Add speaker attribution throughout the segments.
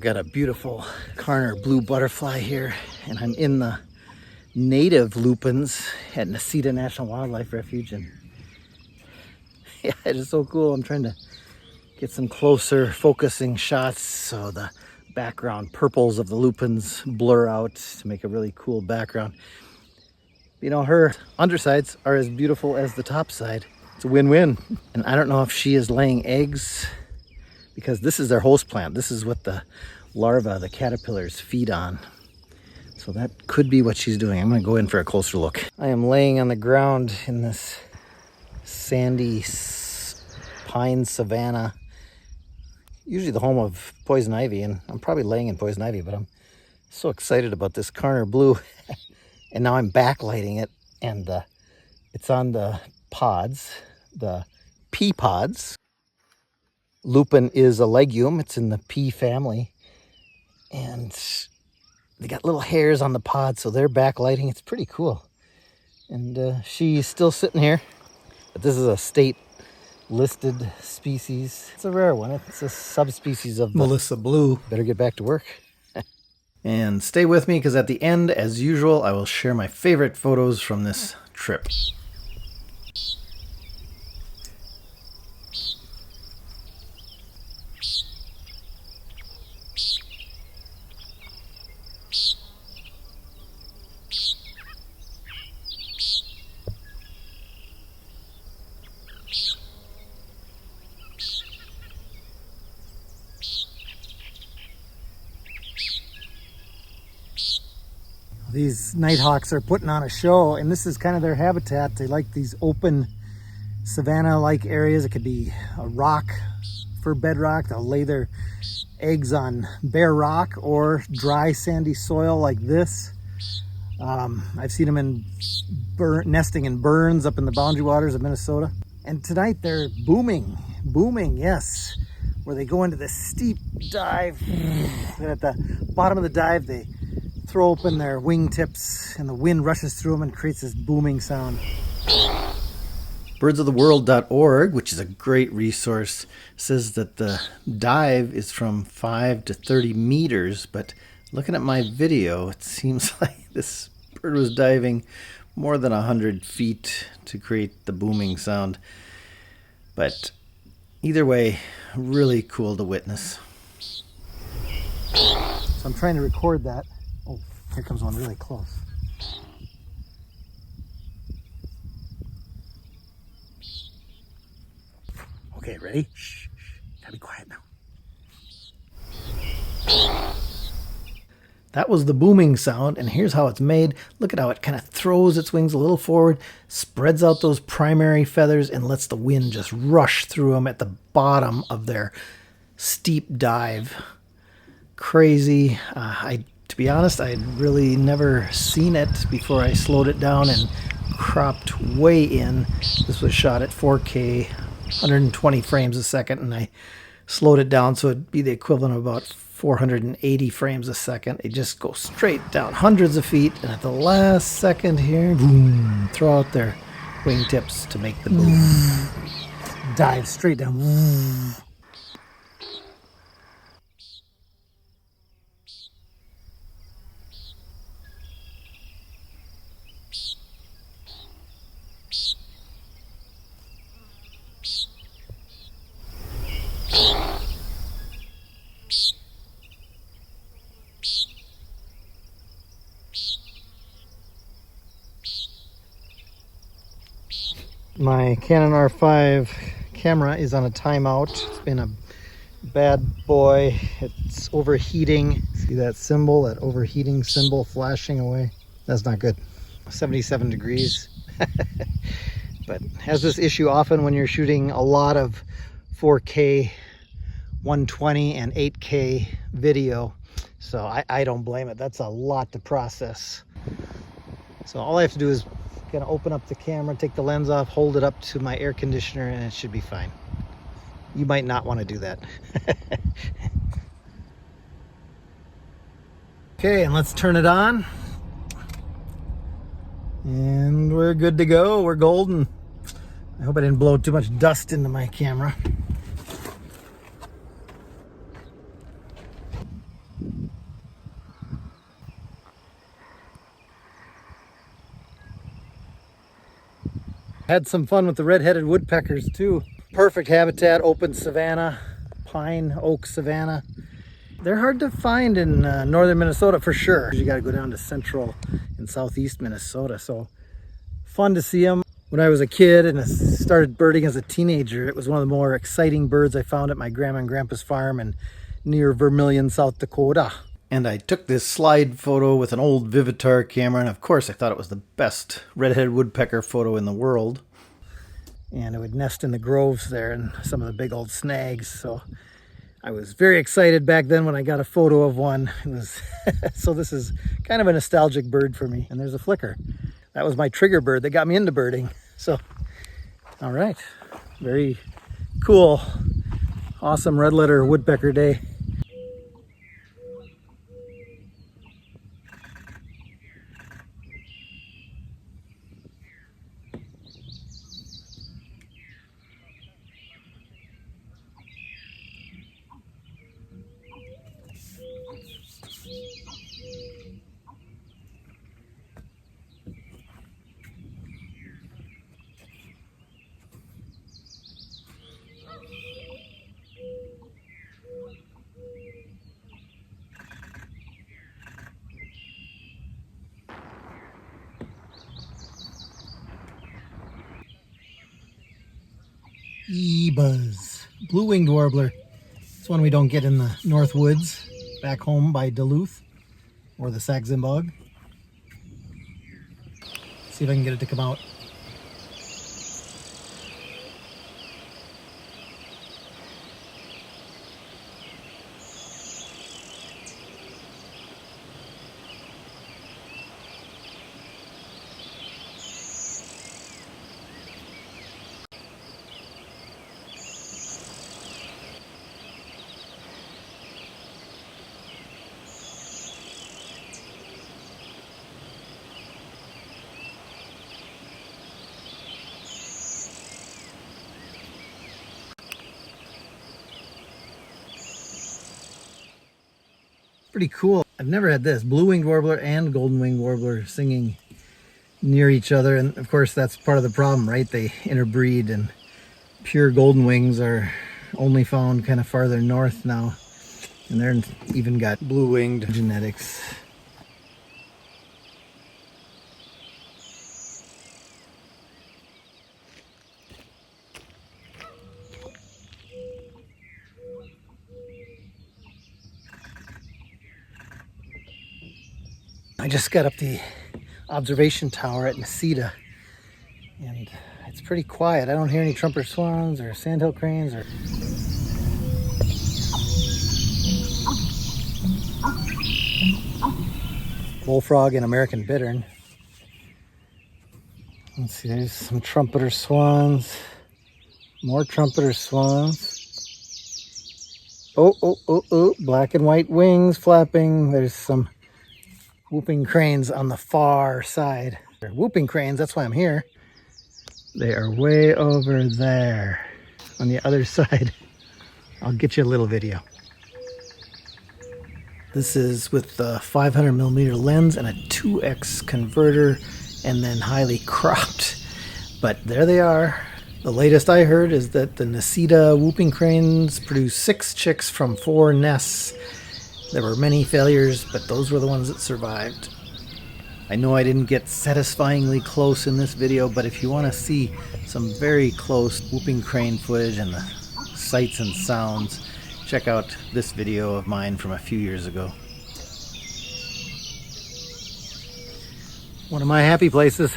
Speaker 1: I've got a beautiful Karner Blue butterfly here, and I'm in the native lupins at Necedah National Wildlife Refuge, and yeah, it is so cool. I'm trying to get some closer focusing shots so the background purples of the lupins blur out to make a really cool background. You know, her undersides are as beautiful as the top side. It's a win-win. And I don't know if she is laying eggs, because this is their host plant. This is what the larvae, the caterpillars, feed on. So that could be what she's doing. I'm gonna go in for a closer look. I am laying on the ground in this sandy pine savanna, usually the home of poison ivy, and I'm probably laying in poison ivy, but I'm so excited about this Karner Blue. And now I'm backlighting it, and it's on the pods, the pea pods. Lupin is a legume. It's in the pea family. And they got little hairs on the pods, so they're backlighting. It's pretty cool. And she's still sitting here. But this is a state listed species. It's a rare one. It's a subspecies of Melissa Blue. Better get back to work. And stay with me, because at the end, as usual, I will share my favorite photos from this trip. These nighthawks are putting on a show, and this is kind of their habitat. They like these open savanna-like areas. It could be a rock for bedrock. They'll lay their eggs on bare rock or dry sandy soil like this. I've seen them in nesting in burns up in the boundary waters of Minnesota. And tonight they're booming, yes, where they go into this steep dive. And at the bottom of the dive, they throw open their wingtips, and the wind rushes through them and creates this booming sound. Birdsoftheworld.org, which is a great resource, says that the dive is from 5 to 30 meters, but looking at my video, it seems like this bird was diving more than 100 feet to create the booming sound. But either way, really cool to witness. So I'm trying to record that. Oh, here comes one really close. Okay, ready? Shh, gotta be quiet now. That was the booming sound, and here's how it's made. Look at how it kind of throws its wings a little forward, spreads out those primary feathers, and lets the wind just rush through them at the bottom of their steep dive. Crazy. To be honest, I'd really never seen it before I slowed it down and cropped way in. This was shot at 4K, 120 frames a second, and I slowed it down so it'd be the equivalent of about 480 frames a second. It just goes straight down hundreds of feet, and at the last second here, boom, throw out their wingtips to make the boom. Dive straight down. My Canon R5 camera is on a timeout. It's been a bad boy. It's overheating. See that symbol, that overheating symbol flashing away? That's not good. 77 degrees. But has this issue often when you're shooting a lot of 4K, 120 and 8K video. So I don't blame it. That's a lot to process. So all I have to do is gonna open up the camera, take the lens off, hold it up to my air conditioner, and it should be fine. You might not want to do that. Okay, and let's turn it on. And we're good to go. We're golden. I hope I didn't blow too much dust into my camera. Had some fun with the red-headed woodpeckers too. Perfect habitat, open savanna, pine, oak savanna. They're hard to find in northern Minnesota for sure. You got to go down to central and southeast Minnesota. So fun to see them. When I was a kid and I started birding as a teenager, it was one of the more exciting birds I found at my grandma and grandpa's farm in near Vermilion, South Dakota. And I took this slide photo with an old Vivitar camera, and of course I thought it was the best red-headed woodpecker photo in the world. And it would nest in the groves there and some of the big old snags. So I was very excited back then when I got a photo of one. It was so this is kind of a nostalgic bird for me. And there's a flicker. That was my trigger bird that got me into birding. So, all right, very cool, awesome red letter woodpecker day. Buzz, blue-winged warbler. It's one we don't get in the North Woods back home by Duluth or the Saxon bog. See if I can get it to come out. Pretty cool. I've never had this blue-winged warbler and golden-winged warbler singing near each other, and of course that's part of the problem, right? They interbreed, and pure golden wings are only found kind of farther north now, and they're even got blue-winged genetics. I just got up the observation tower at Necedah, and it's pretty quiet. I don't hear any trumpeter swans or sandhill cranes or... bullfrog and American bittern. Let's see, there's some trumpeter swans. More trumpeter swans. Oh, black and white wings flapping. There's some whooping cranes on the far side. They're whooping cranes, that's why I'm here. They are way over there on the other side. I'll get you a little video. This is with the 500mm lens and a 2x converter and then highly cropped. But there they are. The latest I heard is that the Necedah whooping cranes produce 6 chicks from 4 nests. There were many failures, but those were the ones that survived. I know I didn't get satisfyingly close in this video, but if you want to see some very close whooping crane footage and the sights and sounds, check out this video of mine from a few years ago. One of my happy places.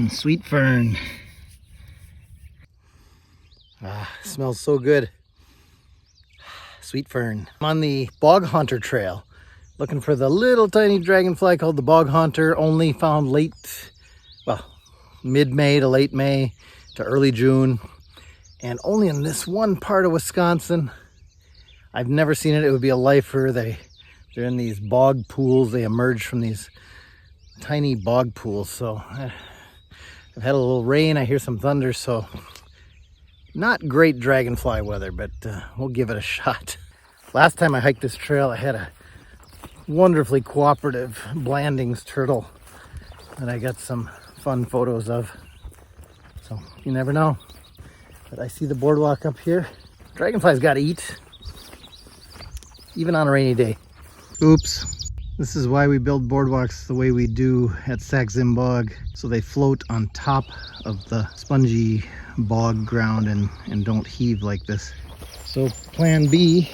Speaker 1: Sweet fern. smells so good. Sweet fern. I'm on the bog hunter trail, looking for the little tiny dragonfly called the bog hunter, only found late, well, mid-May to late May to early June, and only in this one part of Wisconsin. I've never seen it. It would be a lifer. They're in these bog pools. They emerge from these tiny bog pools. So I've had a little rain. I hear some thunder, so not great dragonfly weather, but we'll give it a shot. Last time I hiked this trail, I had a wonderfully cooperative Blandings turtle that I got some fun photos of. So you never know. But I see the boardwalk up here. Dragonflies gotta eat, even on a rainy day. Oops. This is why we build boardwalks the way we do at Sax-Zim Bog, so they float on top of the spongy bog ground and don't heave like this. So plan B,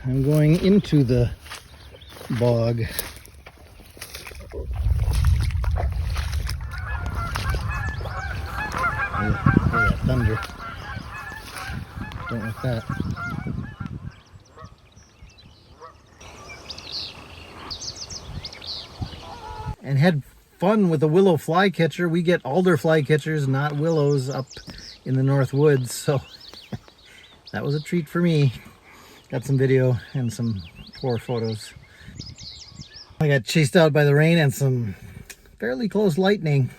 Speaker 1: I'm going into the bog. Hear that thunder. Don't like that. And had fun with the willow flycatcher. We get alder flycatchers, not willows, up in the North Woods, so that was a treat for me. Got some video and some poor photos. I got chased out by the rain and some fairly close lightning.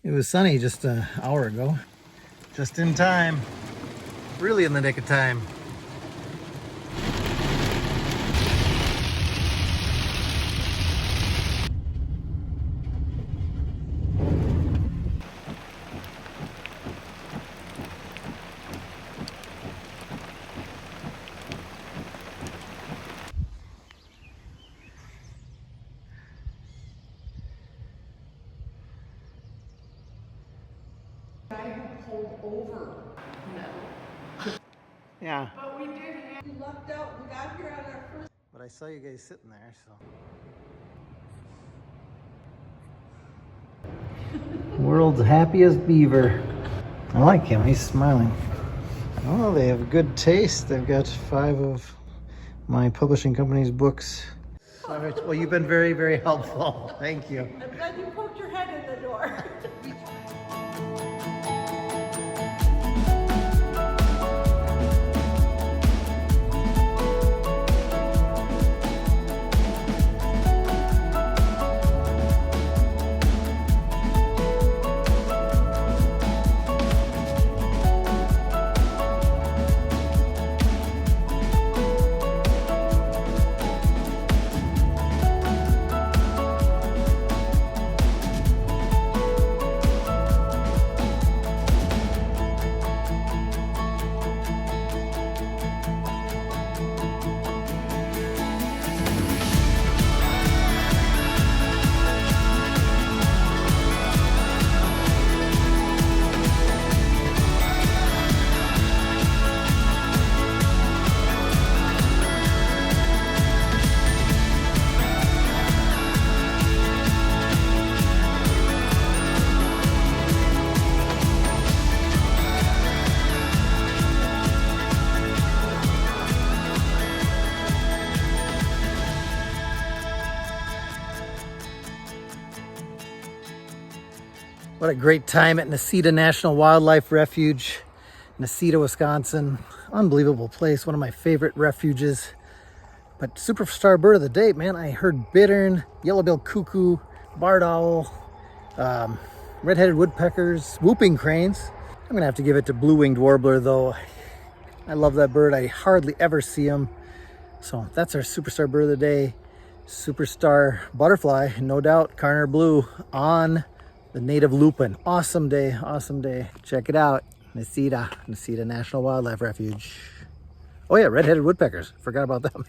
Speaker 1: It was sunny just an hour ago. Just in time. Really in the nick of time.
Speaker 2: Pulled over. No.
Speaker 1: Yeah.
Speaker 2: But we did. We lucked out. We got here on our first.
Speaker 1: But I saw you guys sitting there, so. World's happiest beaver. I like him. He's smiling. Oh, they have good taste. They've got 5 of my publishing company's books. All right. Well, you've been very, very helpful. Thank you.
Speaker 2: I'm glad you poked your head in the door.
Speaker 1: What a great time at Necedah National Wildlife Refuge, Necedah, Wisconsin. Unbelievable place, one of my favorite refuges. But superstar bird of the day, man, I heard bittern, yellow-billed cuckoo, barred owl, red-headed woodpeckers, whooping cranes. I'm gonna have to give it to Blue-winged Warbler though. I love that bird. I hardly ever see him. So that's our superstar bird of the day. Superstar butterfly, no doubt, Karner Blue on the native lupin. Awesome day, awesome day. Check it out, Necedah National Wildlife Refuge. Oh yeah, red-headed woodpeckers. Forgot about them.